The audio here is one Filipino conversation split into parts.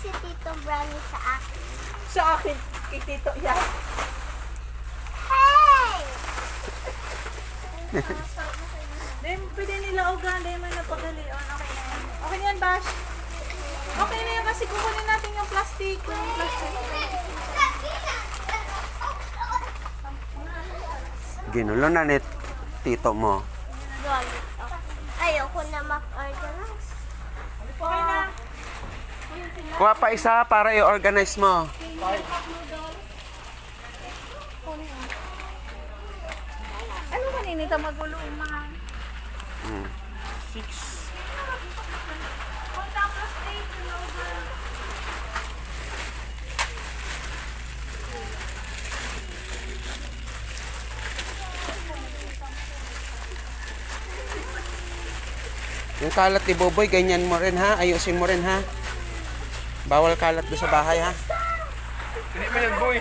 si Tito Brownie sa akin. Sa akin, kay Tito Yak. Hey! Then, pwede nila ugan. Then, may napagali. Okay na yan. Okay na yan, Bash. Okay na yan kasi kukunin natin yung plastic. Yung plastic. Ginulo na ni tito mo. Galit ako. Ayoko na mag-organize. Okay na. Kuha pa isa para i-organize mo. Ano maninita magulo mga? Hmm. Punta plastic. Yung kalat ni Boboy, ganyan mo rin ha. Ayusin mo rin ha. Bawal kalat doon sa bahay ha. Hindi mo yan, boy.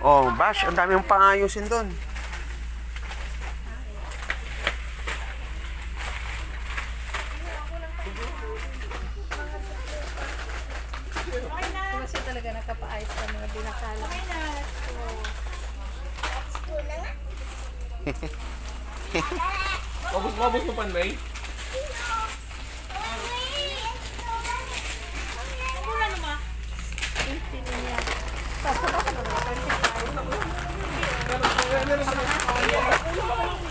Oh, Bash, ang dami mong paayusin doon. Kasi talaga nagkapaayos sa mga binakala. Okay na. Mabos mo pan, May? Mura naman. 18 niya. Tapos ako na 25.